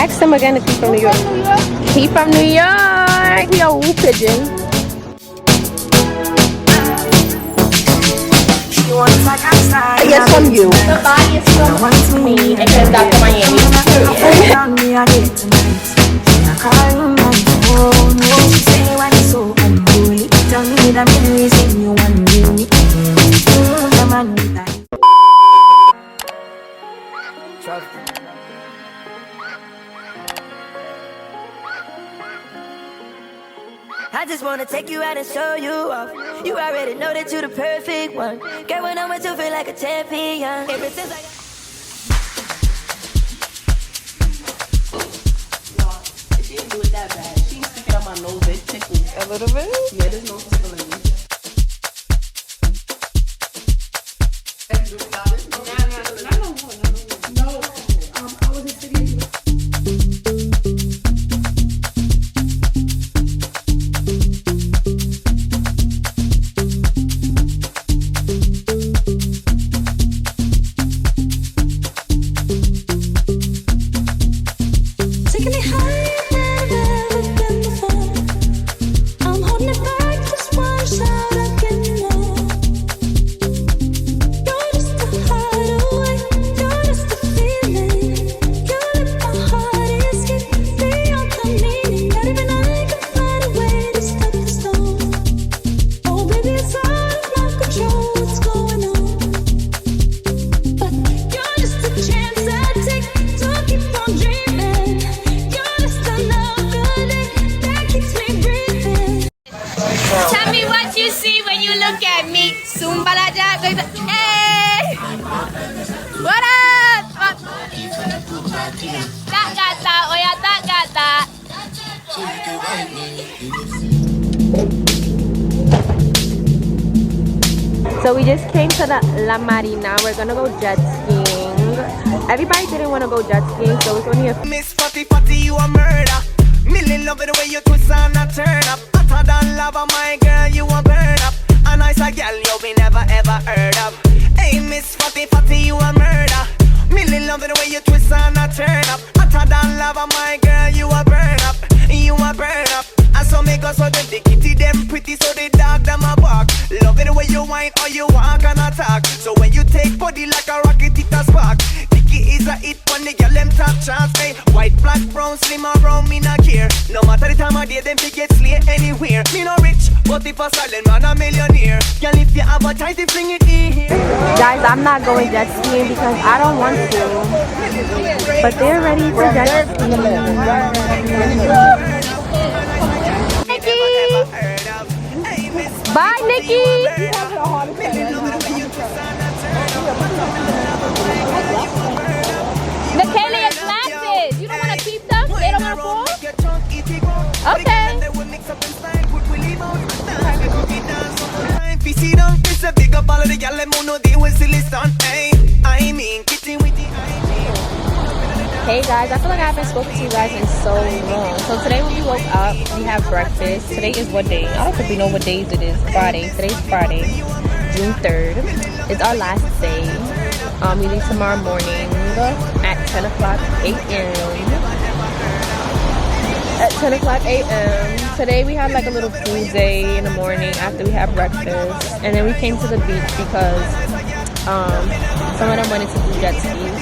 Ask him again if he's from New York. He from New York. He a woo pigeon. I guess from you. The body is from me, except Dr. Miami. I just wanna take you out and show you off. You already know that you're the perfect one. Girl, when I'm with you, feel like a champion. Ever since I She didn't do it that bad. She stick it on my nose, it tickles. A little bit? Yeah, there's no tickling. Tell me what you see when you look at me. Sumbalaja. Hey! What up? Tak kata, oya tak kata. So we just came to the La Marina. We're gonna go jet skiing. Everybody didn't want to go jet skiing, so it's only a Miss Fatty Fatty, you a murder. Million love it the way you twist and a turn up. Hotter than lava, my girl, you a burn up. A nice a girl you be never ever heard of. Hey, Miss Fatty Fatty, you a murder. Million love it the way you twist and a turn up. Hotter than lava, my girl, you a burn up. You a burn up. And so make us so the kitty them pretty, so the dog them a bark. Love it the way you whine or you walk and attack. So when you take body like a rocket, it a spark. Is a hit when the girl them top chance. Hey, white, black, brown, slim or brown, me not care. No matter the time of day, them fi get slay anywhere. Me no rich, but if a silent man a millionaire. Girl, if you have a tight, fling it in here. Guys, I'm not going jet skiing because I don't want to. But they're ready for jet skiing. Nikki! Bye, Nikki! Michaela, your glasses. You don't want to keep them? They don't want to fall? Okay. Hey guys, I feel like I haven't spoken to you guys in so long. So today when we woke up, we have breakfast. Today is what day? I don't think we know what days it is. Friday. Today's Friday, June 3rd. It's our last day. We leave tomorrow morning at 10 o'clock a.m. At 10 o'clock a.m. Today we had like a little food day in the morning after we had breakfast. And then we came to the beach because some of them wanted to do jet skis.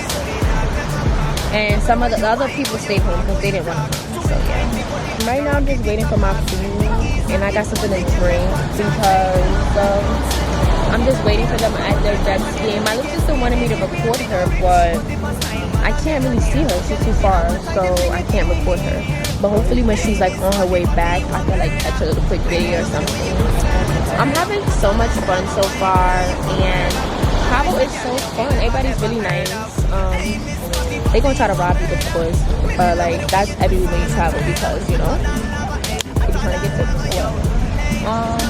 And some of the other people stayed home because they didn't want to. So yeah. Right now I'm just waiting for my food. And I got something to drink because I'm just waiting for them at their jet ski. My little sister wanted me to record her, but I can't really see her. She's too far, so I can't record her. But hopefully when she's like on her way back, I can like catch a little quick video or something. I'm having so much fun so far, and Cabo is so fun. Everybody's really nice. They're gonna try to rob you, of course, but like that's everywhere when you travel because you know you're trying to get to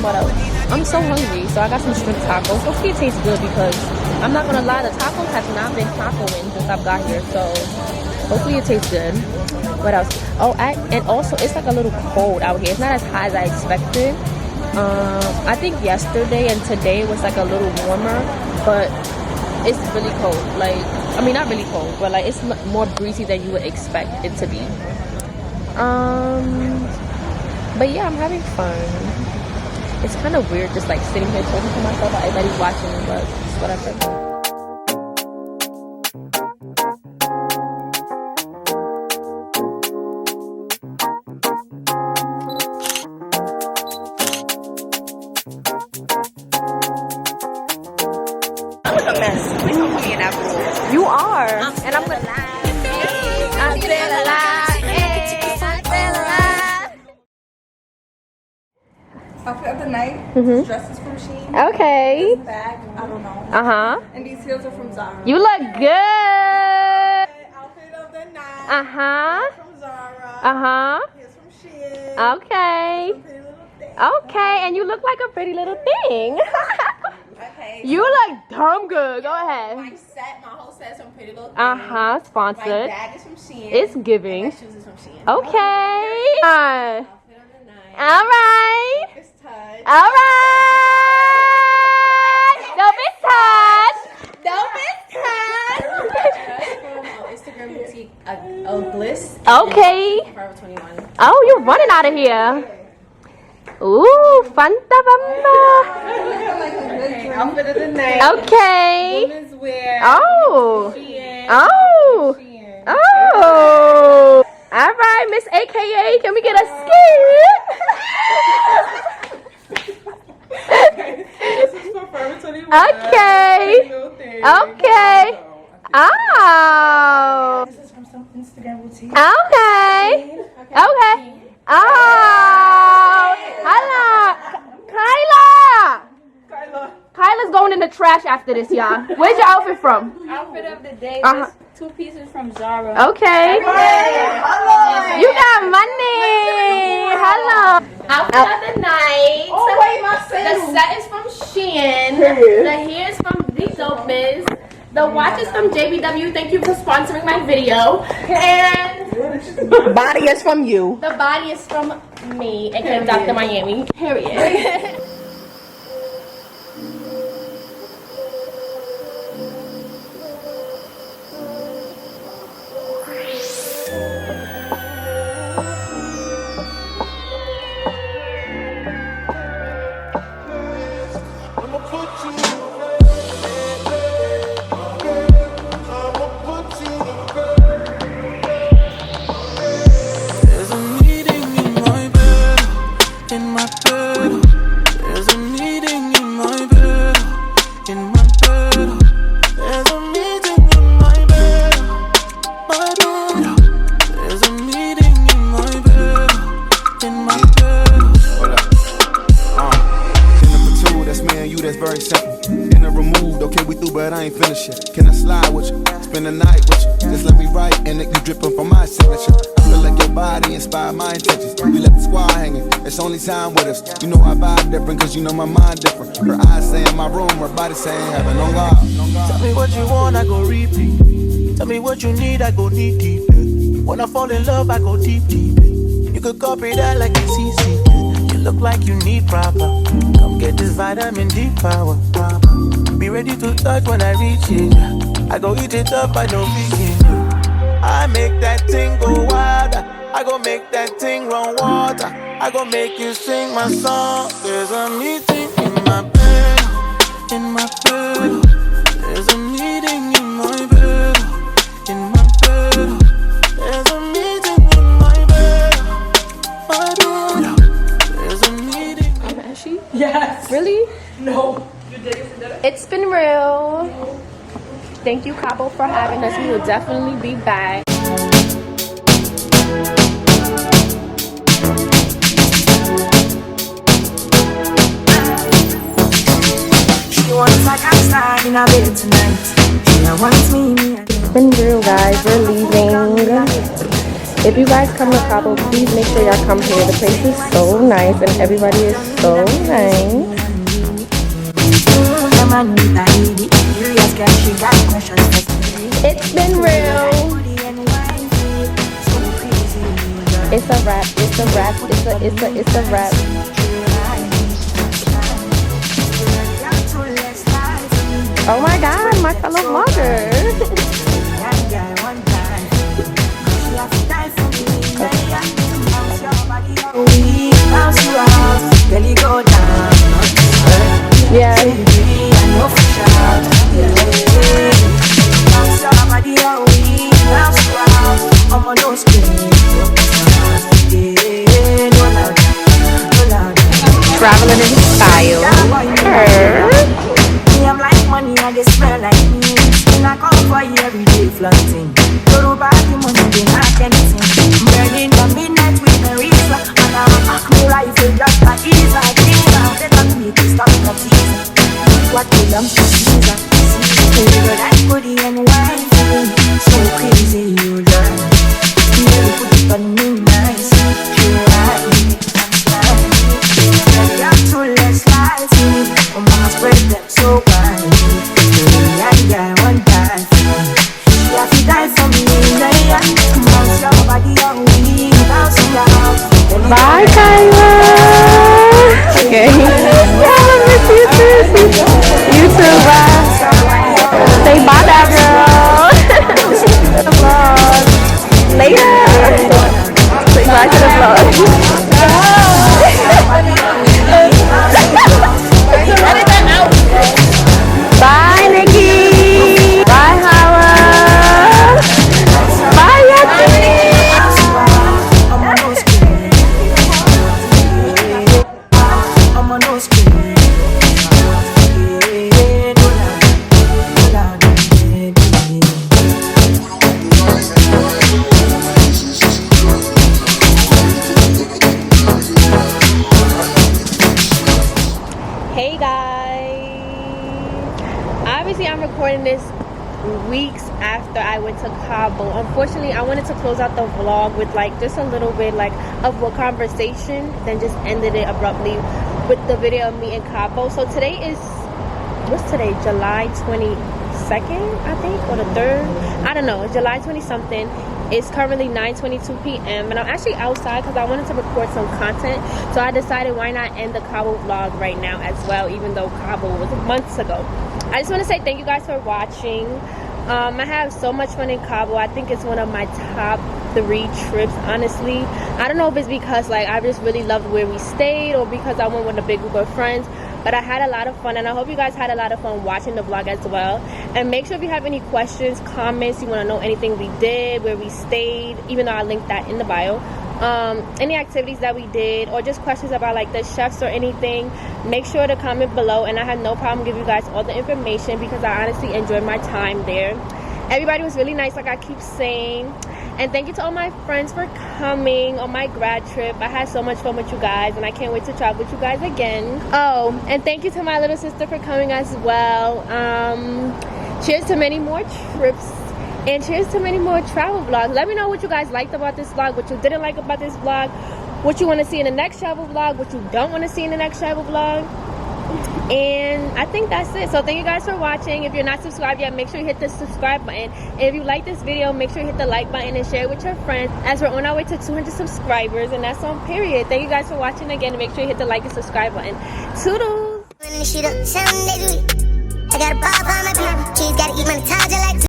what else? I'm so hungry, so I got some shrimp tacos. Hopefully it tastes good because I'm not gonna lie, the tacos have not been tacoing since I've got here, so hopefully it tastes good. What else? Oh, and also it's like a little cold out here. It's not as high as I expected. I think yesterday and today was like a little warmer, but it's really cold. Like, I mean, not really cold, but like it's more breezy than you would expect it to be. But yeah, I'm having fun. It's kind of weird just like sitting here talking to myself. Everybody's watching me, but it's whatever. You are, and I'm gonna lie. I'm still alive. I'm still alive. Outfit of the night. Mhm. Dresses from Shein. Okay. This bag, I don't know. And these heels are from Zara. You look good. Outfit of the night. From Zara. Here's from Shein. Okay. Pretty little thing. Okay, and you look like a pretty little thing. Okay. You look dumb good. Go ahead. My whole set is from Pretty Little Thing. My Sponsored. bag is from Shein. It's giving. And my shoes is from Shein. Okay. Outfit of the night. All right. It's touch. All right. Don't be touched. Don't be touched. From Instagram boutique, Bliss. Okay. Forever 21. Oh, you're running out of here. Ooh, Fanta Bamba. Outfit of the night. Okay. Women's wear. Oh. Shein. Oh. Shein. Oh. All right, Miss AKA, can we get a This is for Forever 21. Okay. Okay. Oh. This is from some Instagram boutique. Okay. Okay. Oh. Hello. Kyla's going in the trash after this, y'all. Where's your outfit from? Outfit of the day. Uh-huh. This 2 pieces from Zara. Okay. You got money. Hello. Outfit of the night. Oh, wait, my The set is from Shein. The hair is from The Dopest. The watch is from JBW. Thank you for sponsoring my video. And Body is from you. the body is from me, aka Dr. Miami. Period. But I ain't finished yet. Can I slide with you? Spend the night with you? Just let me write and it you dripping from my signature. I feel like your body inspired my intentions. We left the squad hanging. It's only time with us. You know I vibe different cause you know my mind different. Her eyes say in my room, her body saying heaven on God. Tell me what you want, I go repeat. Tell me what you need, I go knee deep. When I fall in love, I go deep, deep. You could copy that like it's easy. You look like you need proper. Come get this vitamin D power. Be ready to touch when I reach it. I go eat it up, I don't begin. I make that thing go wild. I go make that thing run water. I go make you sing my song. There's a meeting in my bed. In my bed. There's a meeting in my bed. In my bed. There's a meeting in my bed. My bed. There's a meeting. I'm Ashy. Yes. Really? No. It's been real. Thank you, Cabo, for having us. We will definitely be back. She wants like I'm starting in a bed tonight. She wants me. It's been real, guys. We're leaving. If you guys come to Cabo, please make sure y'all come here. The place is so nice and everybody is so nice. It's been real. It's a wrap. It's a wrap. It's a wrap. Oh my God, my fellow vlogger. Yeah. Traveling in style. I'm like money, I get smell like me. And I come for you every day, flaunting. Go to buy the money, they not anything. Burning the midnight with the reason. And I'm back my rifle just like easy. I think now they don't need to stop the season. What belongs to Caesar? Bigger than booty and wine. So crazy, you learn. Never put it on me nice. You ride me, I'm sliding. You're too less like me. I'm gonna spread them so wide. Yeah, one time. She has to die for me. Yeah, bounce your body on me. Bounce around. Bye, Kyla. Okay. Yeah, I miss you too. You too, bye. Say bye, that girl. Vlog. Later. Say bye to the vlog. Bye, Nikki. Bye, Howard. Bye, Yeti. Hey guys, obviously I'm recording this weeks after I went to Cabo. Unfortunately, I wanted to close out the vlog with like just a little bit like of a conversation, then just ended it abruptly with the video of me in Cabo. So today is, what's today, July 22nd, I think, or the 3rd, I don't know, July 20 something. It's currently 9:22 p.m. and I'm actually outside because I wanted to record some content. So I decided why not end the Cabo vlog right now as well, even though Cabo was months ago. I just want to say thank you guys for watching. I have so much fun in Cabo. I think it's one of my top 3 trips, honestly. I don't know if it's because like I just really loved where we stayed or because I went with a big group of friends. But I had a lot of fun, and I hope you guys had a lot of fun watching the vlog as well. And make sure if you have any questions, comments, you want to know anything we did, where we stayed, even though I linked that in the bio, any activities that we did, or just questions about like the chefs or anything, make sure to comment below. And I had no problem giving you guys all the information because I honestly enjoyed my time there. Everybody was really nice, like I keep saying. And thank you to all my friends for coming on my grad trip. I had so much fun with you guys, and I can't wait to travel with you guys again. Oh, and thank you to my little sister for coming as well. Cheers to many more trips, and cheers to many more travel vlogs. Let me know what you guys liked about this vlog, what you didn't like about this vlog, what you want to see in the next travel vlog, what you don't want to see in the next travel vlog. And I think that's it. So thank you guys for watching. If you're not subscribed yet, make sure you hit the subscribe button. And if you like this video, make sure you hit the like button and share it with your friends, as we're on our way to 200 subscribers, and that's on period. Thank you guys for watching again, and make sure you hit the like and subscribe button. Toodles. I got a bob on my beat. Cheese gotta eat money,